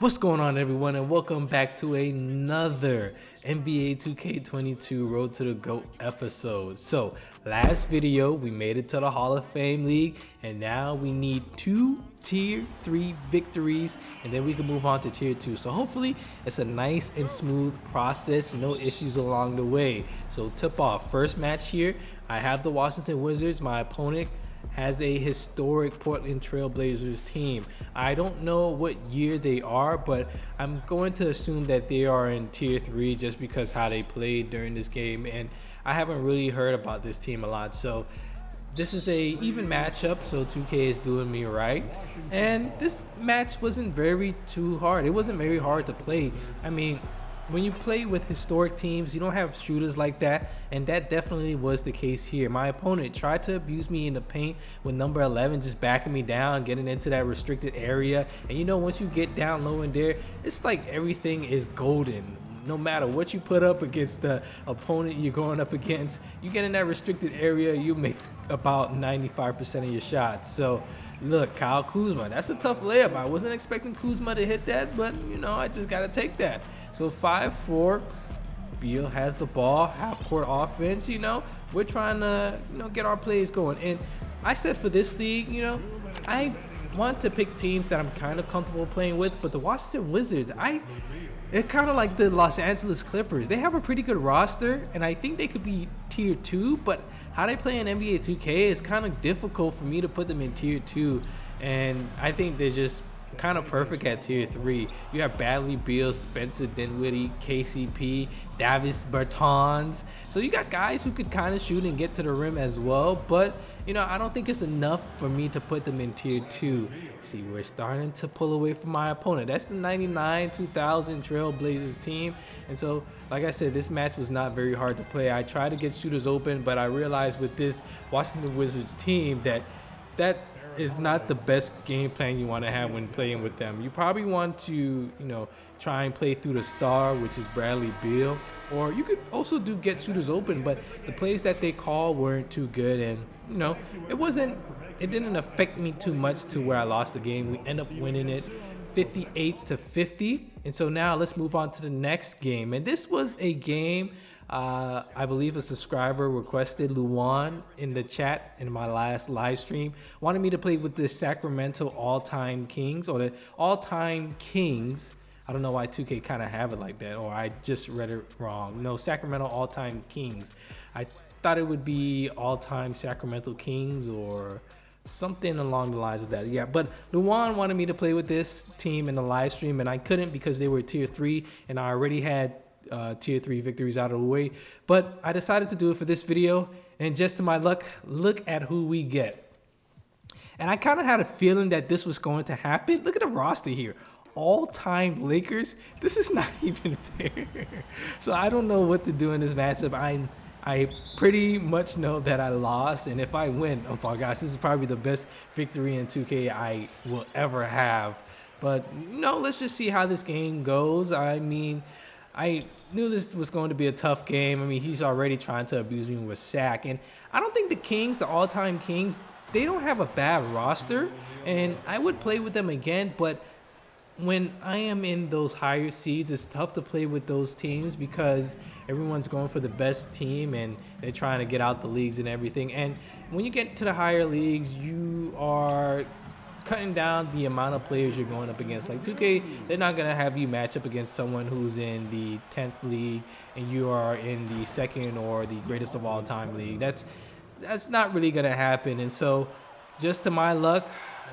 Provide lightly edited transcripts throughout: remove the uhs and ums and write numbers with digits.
What's going on, everyone, and welcome back to another NBA 2K22 Road to the GOAT episode. So, last video, we made it to the Hall of Fame League, and now we need 2 Tier 3 victories, and then we can move on to Tier 2. So hopefully, it's a nice and smooth process, no issues along the way. So tip off, first match here, I have the Washington Wizards. My opponent has a historic Portland Trail Blazers team. I don't know what year they are, but I'm going to assume that they are in Tier 3 just because how they played during this game, and I haven't really heard about this team a lot. So this is a even matchup, so 2K is doing me right. And this match wasn't too hard. It wasn't very hard to play. I mean, when you play with historic teams, you don't have shooters like that, and that definitely was the case here. My opponent tried to abuse me in the paint with number 11 just backing me down, getting into that restricted area. And you know, once you get down low in there, it's like everything is golden. No matter what you put up against the opponent you're going up against, you get in that restricted area, you make about 95% of your shots. So look, Kyle Kuzma, that's a tough layup. I wasn't expecting Kuzma to hit that, but you know, I just got to take that. So 5-4, Beal has the ball, half-court offense. You know, we're trying to, get our plays going. And I said for this league, I want to pick teams that I'm kind of comfortable playing with, but the Washington Wizards, they're kind of like the Los Angeles Clippers. They have a pretty good roster, and I think they could be Tier 2, but how they play in NBA 2K is kind of difficult for me to put them in Tier 2, and I think they're just kind of perfect at Tier 3. You have Bradley Beal, Spencer Dinwiddie, KCP, Davis Bertans. So you got guys who could kind of shoot and get to the rim as well, but I don't think it's enough for me to put them in Tier 2. See, we're starting to pull away from my opponent. That's the 99-2000 Trail Blazers team. And so, like I said, this match was not very hard to play. I tried to get shooters open, but I realized with this Washington Wizards team that is not the best game plan you want to have when playing with them. You probably want to, try and play through the star, which is Bradley Beal, or you could also do get shooters open, but the plays that they call weren't too good, and it didn't affect me too much to where I lost the game. We end up winning it 58-50, and so now let's move on to the next game. And this was a game I believe a subscriber requested. Luan in the chat in my last live stream wanted me to play with the Sacramento all-time Kings, or the all-time Kings. I don't know why 2K kind of have it like that, or I just read it wrong. No, Sacramento all-time Kings. I thought it would be all-time Sacramento Kings or something along the lines of that. Yeah, but Luan wanted me to play with this team in the live stream, and I couldn't because they were Tier 3, and I already had Tier 3 victories out of the way. But I decided to do it for this video, and just to my luck, look at who we get. And I kind of had a feeling that this was going to happen. Look at the roster here. All-time Lakers. This is not even fair. So I don't know what to do in this matchup. I pretty much know that I lost, and if I win, oh my gosh, this is probably the best victory in 2K I will ever have. But let's just see how this game goes. I mean, I knew this was going to be a tough game. I mean, he's already trying to abuse me with Shaq, and I don't think the Kings, the all-time Kings, they don't have a bad roster, and I would play with them again, but when I am in those higher seeds, it's tough to play with those teams because everyone's going for the best team and they're trying to get out the leagues and everything. And when you get to the higher leagues, you are cutting down the amount of players you're going up against. Like 2K, they're not going to have you match up against someone who's in the 10th league and you are in the 2nd or the greatest of all time league. That's not really going to happen. And so just to my luck,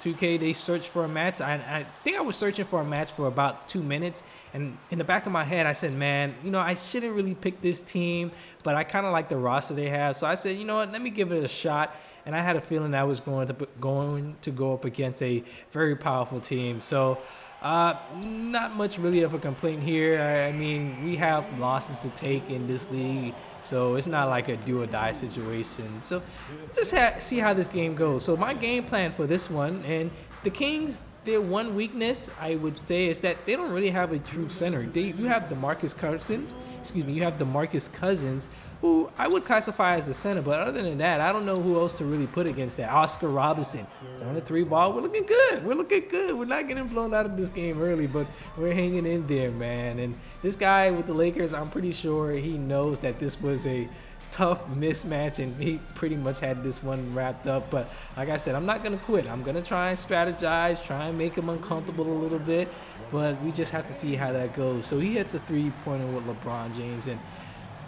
2K, they searched for a match. I think I was searching for a match for about 2 minutes, and in the back of my head I said, man, I shouldn't really pick this team, but I kind of like the roster they have. So I said, you know what, let me give it a shot. And I had a feeling I was going to go up against a very powerful team. So not much really of a complaint here. I mean, we have losses to take in this league, so it's not like a do or die situation. So let's just see how this game goes. So my game plan for this one, and the Kings, their one weakness, I would say, is that they don't really have a true center. You have DeMarcus Cousins, you have DeMarcus Cousins, who I would classify as a center, but other than that, I don't know who else to really put against that. Oscar Robertson on the 3 ball. We're looking good. We're not getting blown out of this game early, but we're hanging in there, man. And this guy with the Lakers, I'm pretty sure he knows that this was a tough mismatch, and he pretty much had this one wrapped up. But like I said, I'm not gonna quit. I'm gonna try and strategize, try and make him uncomfortable a little bit, but we just have to see how that goes. So he hits a 3-pointer with LeBron James, and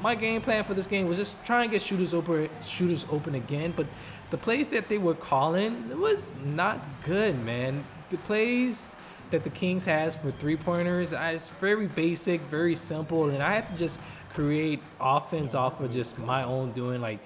my game plan for this game was just try and get shooters open again. But the plays that they were calling, it was not good, man. The plays that the Kings has for 3-pointers, it's very basic, very simple, and I had to just create offense off of just my own doing, like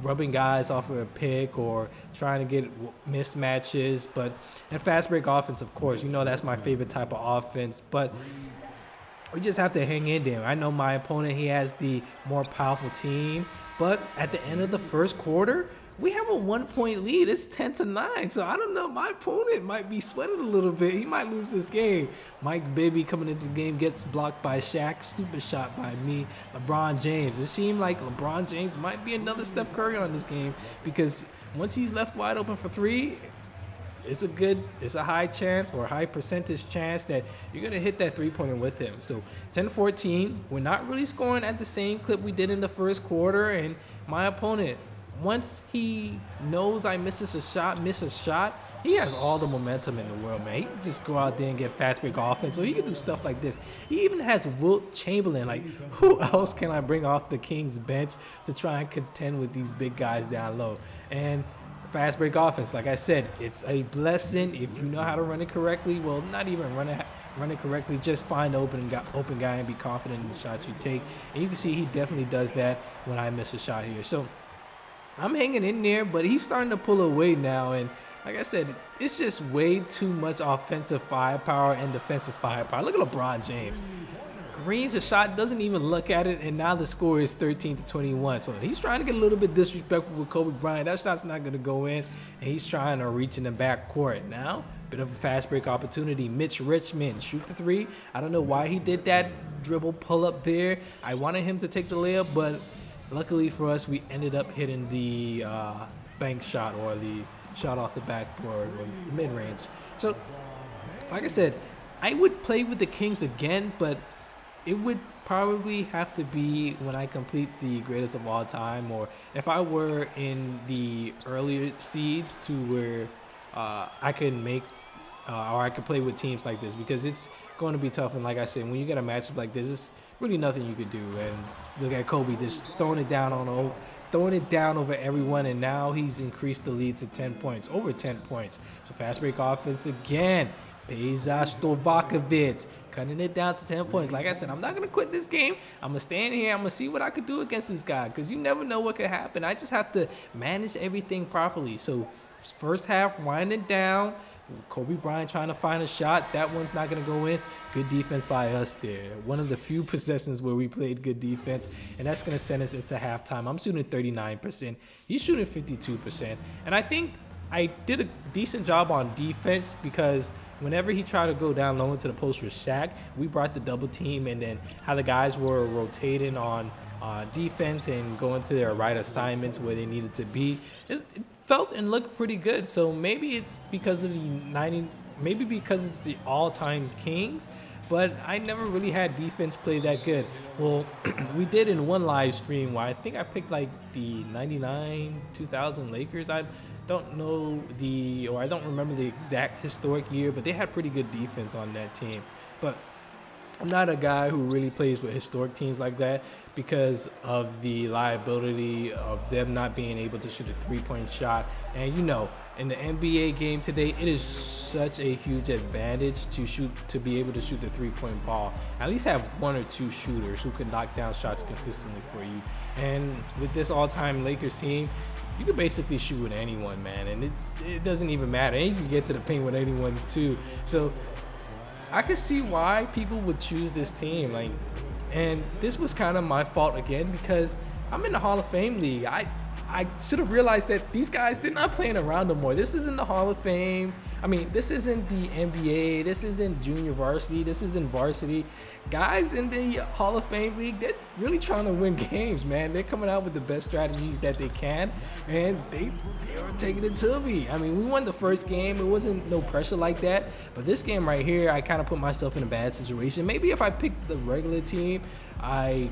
rubbing guys off of a pick or trying to get mismatches. But and fast break offense, of course, that's my favorite type of offense. But we just have to hang in there. I know my opponent, he has the more powerful team, but at the end of the first quarter, we have a 1-point lead. It's 10-9. So I don't know. My opponent might be sweating a little bit. He might lose this game. Mike Bibby coming into the game gets blocked by Shaq. Stupid shot by me. LeBron James. It seemed like LeBron James might be another Steph Curry on this game, because once he's left wide open for 3, it's a high chance or a high percentage chance that you're going to hit that 3-pointer with him. So 10-14, we're not really scoring at the same clip we did in the first quarter. And my opponent, once he knows I miss a shot, he has all the momentum in the world, man. He can just go out there and get fast break offense. So he can do stuff like this. He even has Wilt Chamberlain. Like, who else can I bring off the Kings bench to try and contend with these big guys down low? And fast break offense, like I said, it's a blessing if you know how to run it correctly. Well, not even run it correctly, just find the open guy and be confident in the shots you take. And you can see he definitely does that when I miss a shot here. So I'm hanging in there, but he's starting to pull away now. And like I said, it's just way too much offensive firepower and defensive firepower. Look at LeBron James. Green's a shot, doesn't even look at it, and now the score is 13-21. So he's trying to get a little bit disrespectful with Kobe Bryant. That shot's not going to go in, and he's trying to reach in the back court. Now, bit of a fast break opportunity. Mitch Richmond, shoot the 3. I don't know why he did that dribble pull up there. I wanted him to take the layup, but luckily for us, we ended up hitting the bank shot, or the shot off the backboard, or the mid-range. So, like I said, I would play with the Kings again, but it would probably have to be when I complete the greatest of all time, or if I were in the earlier seeds to where I can make or I could play with teams like this, because it's going to be tough. And like I said, when you get a matchup like this, it's really nothing you could do. And look at Kobe just throwing it down over everyone, and now he's increased the lead to 10 points, over 10 points. So fast break offense again. Peja Stojakovic cutting it down to 10 points. Like I said, I'm not going to quit this game. I'm going to stand here. I'm going to see what I could do against this guy, because you never know what could happen. I just have to manage everything properly. So first half, winding down. Kobe Bryant trying to find a shot. That one's not going to go in. Good defense by us there. One of the few possessions where we played good defense, and that's going to send us into halftime. I'm shooting 39%. He's shooting 52%. And I think I did a decent job on defense, because whenever he tried to go down low into the post with Shaq, we brought the double team, and then how the guys were rotating on defense and going to their right assignments where they needed to be. It felt and looked pretty good. So maybe it's because of maybe because it's the all-time Kings, but I never really had defense play that good. Well, we did in one live stream where I think I picked like the 99 2000 Lakers. I don't remember the exact historic year, but they had pretty good defense on that team. But I'm not a guy who really plays with historic teams like that, because of the liability of them not being able to shoot a three-point shot. And in the NBA game today, it is such a huge advantage to be able to shoot the three-point ball. At least have one or two shooters who can knock down shots consistently for you. And with this all-time Lakers team, you can basically shoot with anyone, man, and it doesn't even matter. And you can get to the paint with anyone too. So I could see why people would choose this team. And this was kind of my fault again, because I'm in the Hall of Fame league. I should have realized that these guys, they're not playing around no more. This isn't the Hall of Fame. I mean, this isn't the NBA, this isn't junior varsity, this isn't varsity. Guys in the Hall of Fame League, they're really trying to win games, man. They're coming out with the best strategies that they can, and they are taking it to me. I mean, we won the first game. It wasn't no pressure like that, but this game right here, I kind of put myself in a bad situation. Maybe if I picked the regular team, I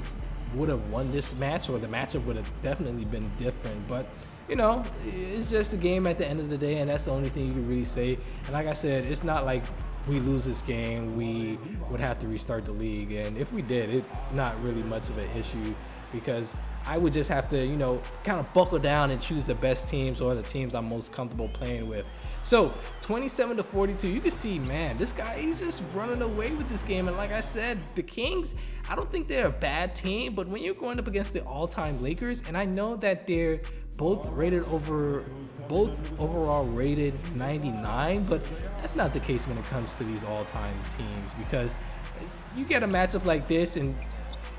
would have won this match, or the matchup would have definitely been different. But you know, it's just a game at the end of the day, and that's the only thing you can really say. And like I said, it's not like we lose this game, we would have to restart the league. And if we did, it's not really much of an issue, because I would just have to, you know, kind of buckle down and choose the best teams or the teams I'm most comfortable playing with. So 27-42, you can see, man, this guy, he's just running away with this game. And like I said, the Kings, I don't think they're a bad team, but when you're going up against the all-time Lakers, and I know that they're both overall rated 99, but that's not the case when it comes to these all-time teams, because you get a matchup like this and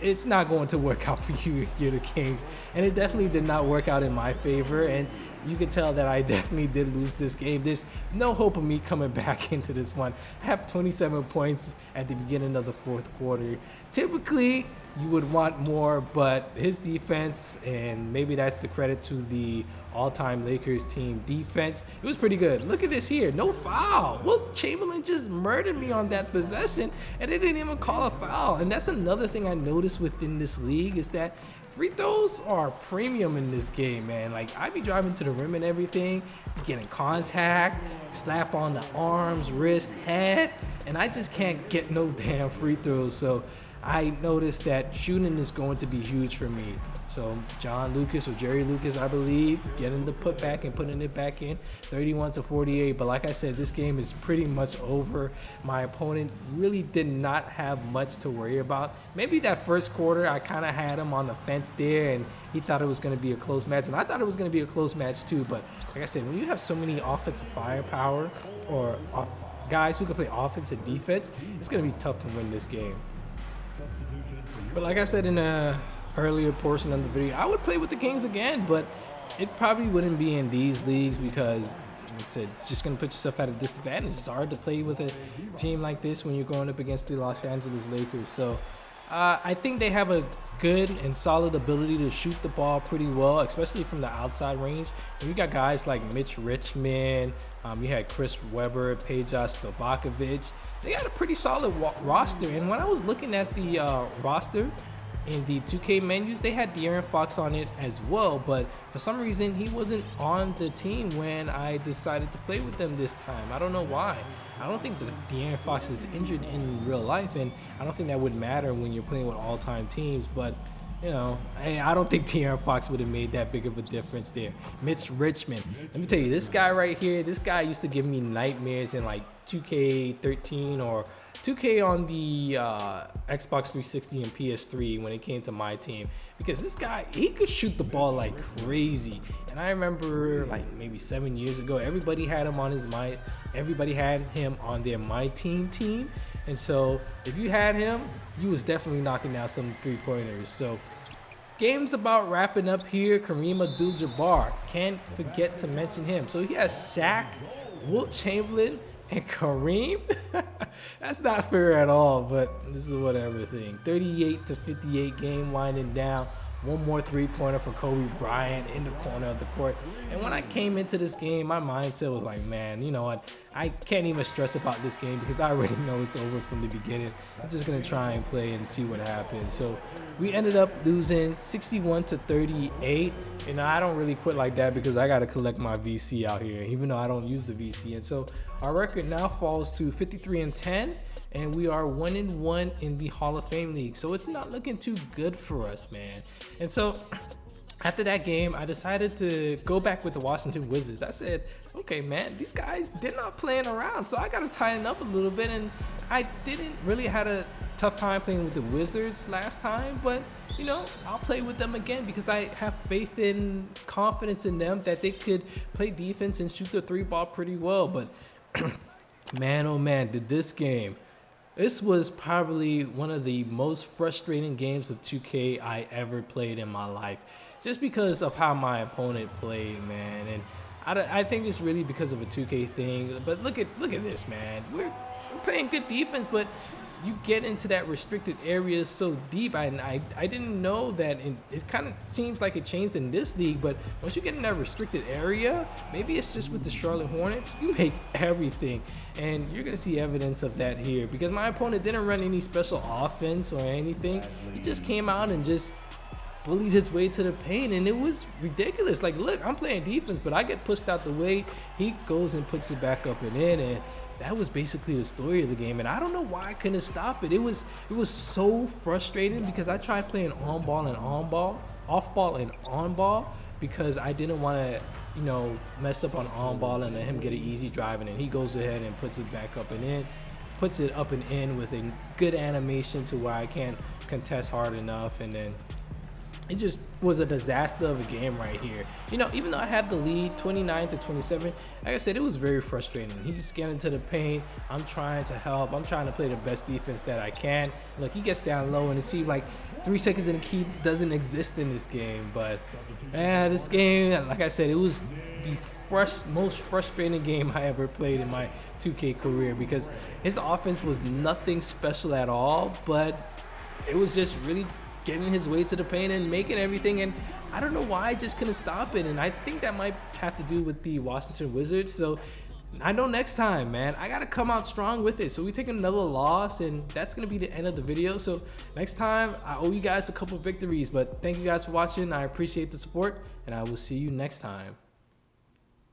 it's not going to work out for you if you're the Kings. And it definitely did not work out in my favor, and you can tell that I definitely did lose this game. There's no hope of me coming back into this one. I have 27 points at the beginning of the fourth quarter. Typically, you would want more, but his defense, and maybe that's the credit to the all-time Lakers team defense, it was pretty good. Look at this here, no foul. Wilt Chamberlain just murdered me on that possession, and they didn't even call a foul. And that's another thing I noticed within this league, is that free throws are premium in this game, man. Like, I be driving to the rim and everything, getting contact, slap on the arms, wrist, head, and I just can't get no damn free throws. So I noticed that shooting is going to be huge for me. So John Lucas, or Jerry Lucas, I believe, getting the putback and putting it back in, 31-48. But like I said, this game is pretty much over. My opponent really did not have much to worry about. Maybe that first quarter, I kind of had him on the fence there, and he thought it was going to be a close match, and I thought it was going to be a close match too. But like I said, when you have so many offensive firepower, or guys who can play offense and defense, it's going to be tough to win this game. But like I said in a earlier portion of the video, I would play with the Kings again, but it probably wouldn't be in these leagues, because like I said, just gonna put yourself at a disadvantage. It's hard to play with a team like this when you're going up against the Los Angeles Lakers. So I think they have a good and solid ability to shoot the ball pretty well, especially from the outside range. And you got guys like Mitch Richmond, you had Chris Webber, Peja Stojakovic. They got a pretty solid roster. And when I was looking at the roster in the 2K menus, they had De'Aaron Fox on it as well, but for some reason he wasn't on the team when I decided to play with them this time. I don't know why. I don't think that De'Aaron Fox is injured in real life, and I don't think that would matter when you're playing with all-time teams, but you know, I don't think De'Aaron Fox would have made that big of a difference there. Mitch Richmond, let me tell you, this guy right here, this guy used to give me nightmares in like 2K13 or 2K on the Xbox 360 and PS3 when it came to my team, because this guy, he could shoot the ball like crazy. And I remember like maybe 7 years ago, everybody had him on their My Team. And so if you had him, you was definitely knocking down some three-pointers. So game's about wrapping up here. Kareem Abdul-Jabbar, can't forget to mention him. So he has Shaq, Wilt Chamberlain, and Kareem. That's not fair at all, but this is a whatever thing. 38-58 game winding down. One more three-pointer for Kobe Bryant in the corner of the court. And when I came into this game, my mindset was like, man, you know what? I can't even stress about this game because I already know it's over from the beginning. I'm just going to try and play and see what happens. So we ended up losing 61-38. And I don't really quit like that because I got to collect my VC out here, even though I don't use the VC. And so our record now falls to 53-10. And we are 1-1 in the Hall of Fame League. So it's not looking too good for us, man. And so after that game, I decided to go back with the Washington Wizards. I said, okay, man, these guys, they're not playing around. So I got to tighten up a little bit. And I didn't really had a tough time playing with the Wizards last time. But, you know, I'll play with them again because I have faith and confidence in them that they could play defense and shoot the three ball pretty well. But man, oh man, did this game. This was probably one of the most frustrating games of 2K I ever played in my life, just because of how my opponent played, man. And I think it's really because of a 2K thing. But look at this, man. We're playing good defense, but you get into that restricted area so deep. I didn't know that. It kind of seems like it changed in this league, but once you get in that restricted area, maybe it's just with the Charlotte Hornets, you make everything. And you're going to see evidence of that here, because my opponent didn't run any special offense or anything. He just came out and just bullied his way to the paint, and it was ridiculous. Like, look, I'm playing defense, but I get pushed out the way. He goes and puts it back up and in, and that was basically the story of the game. And I don't know why I couldn't stop it. It was so frustrating, because I tried playing on ball and on ball, off ball and on ball, because I didn't want to, you know, mess up on ball and let him get an easy drive, and then he goes ahead and puts it back up and in, puts it up and in with a good animation to where I can't contest hard enough, and then it just was a disaster of a game right here. You know, even though I had the lead 29-27, like I said, it was very frustrating. He's getting to the paint. I'm trying to help. I'm trying to play the best defense that I can. Look, he gets down low, and it seems like 3 seconds in the keep doesn't exist in this game. But man, this game, like I said, it was the most frustrating game I ever played in my 2K career, because his offense was nothing special at all, but it was just really getting his way to the paint and making everything. And I don't know why I just couldn't stop it. And I think that might have to do with the Washington Wizards. So I know next time, man, I got to come out strong with it. So we take another loss, and that's going to be the end of the video. So next time, I owe you guys a couple victories. But thank you guys for watching. I appreciate the support, and I will see you next time.